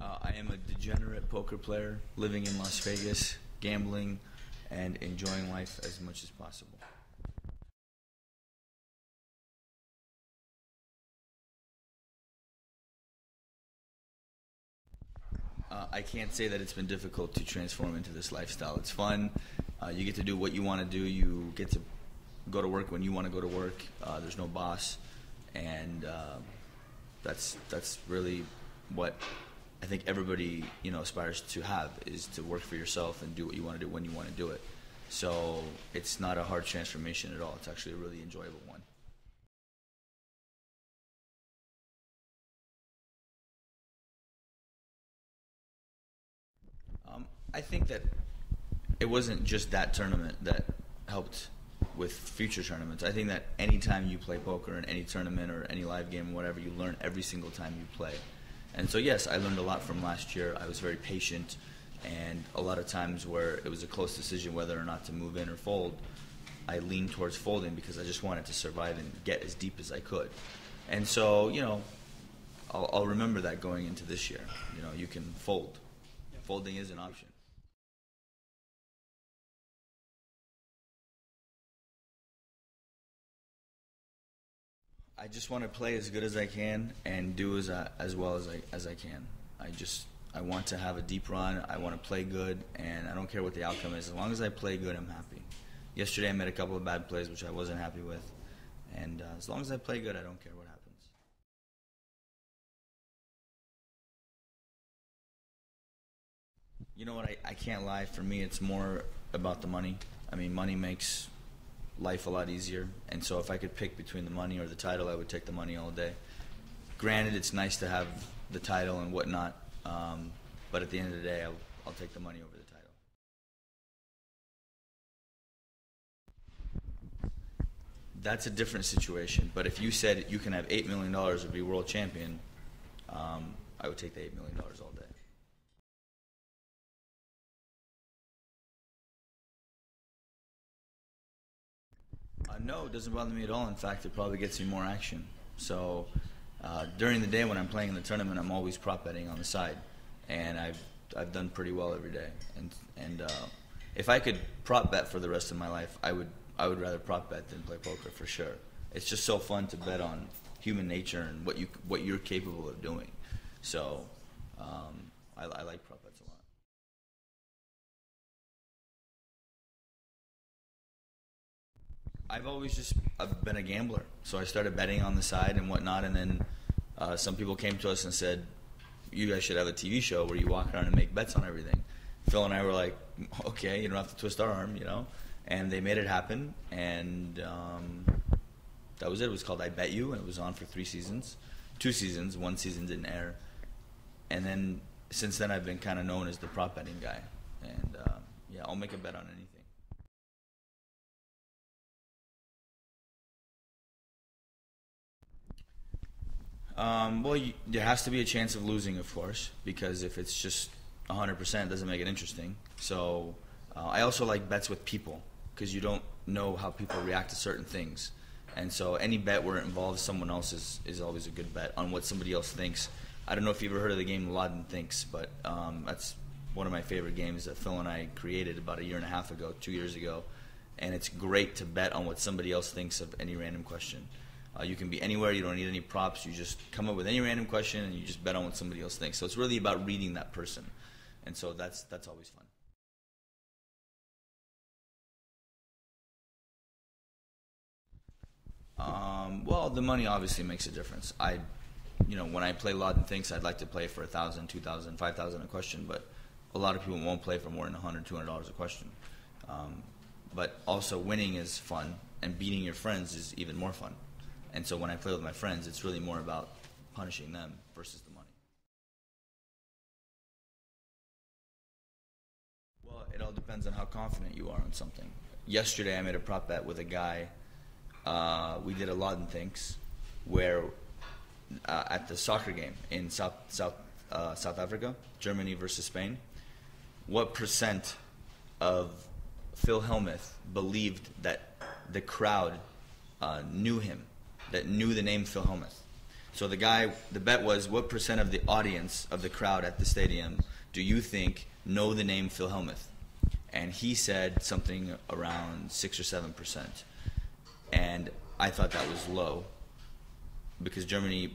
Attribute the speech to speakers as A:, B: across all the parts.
A: I am a degenerate poker player living in Las Vegas, gambling, and enjoying life as much as possible. I can't say that it's been difficult to transform into this lifestyle. It's fun. You get to do what you want to do. You get to go to work when you want to go to work. There's no boss, and that's really what I think everybody aspires to have, is to work for yourself and do what you want to do when you want to do it. So it's not a hard transformation at all. It's actually a really enjoyable one. I think that it wasn't just that tournament that helped with future tournaments. I think that anytime you play poker in any tournament or any live game or whatever, you learn every single time you play. And so yes, I learned a lot from last year. I was very patient, and a lot of times where it was a close decision whether or not to move in or fold, I leaned towards folding because I just wanted to survive and get as deep as I could. And so, I'll remember that going into this year. You can fold. Folding is an option. I just want to play as good as I can and do as well as I can. I want to have a deep run. I want to play good, and I don't care what the outcome is. As long as I play good, I'm happy. Yesterday I made a couple of bad plays which I wasn't happy with, and as long as I play good, I don't care what happens. You know what? I can't lie. For me, it's more about the money. I mean, money makes life a lot easier, and so if I could pick between the money or the title, I would take the money all day. Granted, it's nice to have the title and whatnot, but at the end of the day, I'll take the money over the title. That's a different situation, but if you said you can have $8 million or be world champion, I would take the $8 million all day. No, it doesn't bother me at all. In fact, it probably gets me more action. So during the day when I'm playing in the tournament, I'm always prop betting on the side, and I've done pretty well every day. And if I could prop bet for the rest of my life, I would rather prop bet than play poker for sure. It's just so fun to bet on human nature and what you're capable of doing. So I like prop bets a lot. I've been a gambler, so I started betting on the side and whatnot, and then some people came to us and said, you guys should have a TV show where you walk around and make bets on everything. Phil and I were like, okay, you don't have to twist our arm, and they made it happen, and that was it. It was called I Bet You, and it was on for 3 seasons. 2 seasons, 1 season didn't air, and then since then I've been kind of known as the prop betting guy, and yeah, I'll make a bet on anything. Well, there has to be a chance of losing, of course, because if it's just 100%, it doesn't make it interesting. So I also like bets with people, because you don't know how people react to certain things. And so any bet where it involves someone else is always a good bet on what somebody else thinks. I don't know if you've ever heard of the game Lodden Thinks, but that's one of my favorite games that Phil and I created about 1.5 years ago, 2 years ago. And it's great to bet on what somebody else thinks of any random question. You can be anywhere, you don't need any props, you just come up with any random question and you just bet on what somebody else thinks. So it's really about reading that person. And so that's always fun. Well, the money obviously makes a difference. When I play Lodden Thinks, I'd like to play for 1,000, 2,000, 5,000 a question, but a lot of people won't play for more than $100, $200 a question. But also winning is fun, and beating your friends is even more fun. And so when I play with my friends, it's really more about punishing them versus the money. Well, it all depends on how confident you are on something. Yesterday, I made a prop bet with a guy. We did a Lodden Thinks, where at the soccer game in South Africa, Germany versus Spain, what percent of Phil Hellmuth believed that the crowd knew him, that knew the name Phil Hellmuth? So the bet was, what percent of the audience of the crowd at the stadium do you think know the name Phil Hellmuth? And he said something around 6 or 7%. And I thought that was low because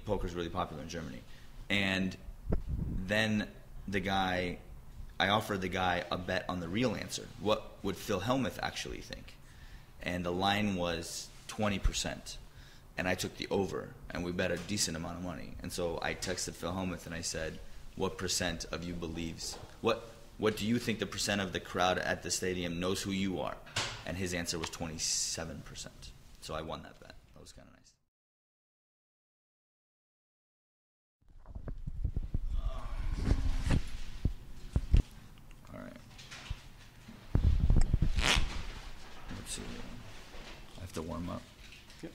A: poker is really popular in Germany. And then I offered the guy a bet on the real answer. What would Phil Hellmuth actually think? And the line was 20%. And I took the over, and we bet a decent amount of money. And so I texted Phil Hellmuth and I said, what percent of you believes? What do you think the percent of the crowd at the stadium knows who you are? And his answer was 27%. So I won that bet. That was kind of nice. All right. Let's see. I have to warm up.
B: Yep.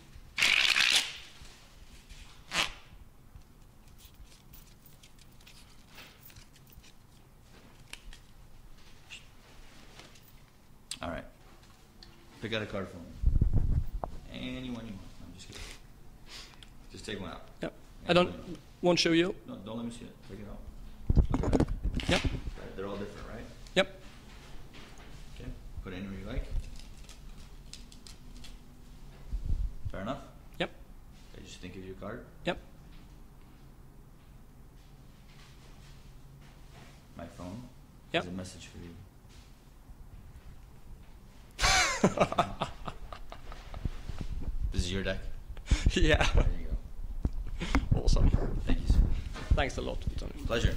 A: All right. Pick out a card for me. Anyone you want. I'm just kidding. Just take one out.
B: Yep. I won't show you.
A: No, don't let me see it. Take it out. Look at it.
B: Yep.
A: Right, they're all different, right?
B: Yep.
A: Okay. Put it anywhere you like. Fair enough?
B: Yep.
A: Okay, just think of your card.
B: Yep.
A: My phone.
B: Yep.
A: There's a message for you. This is your deck?
B: Yeah.
A: There you go.
B: Awesome.
A: Thank you, sir.
B: Thanks a lot, Antonio.
A: Pleasure.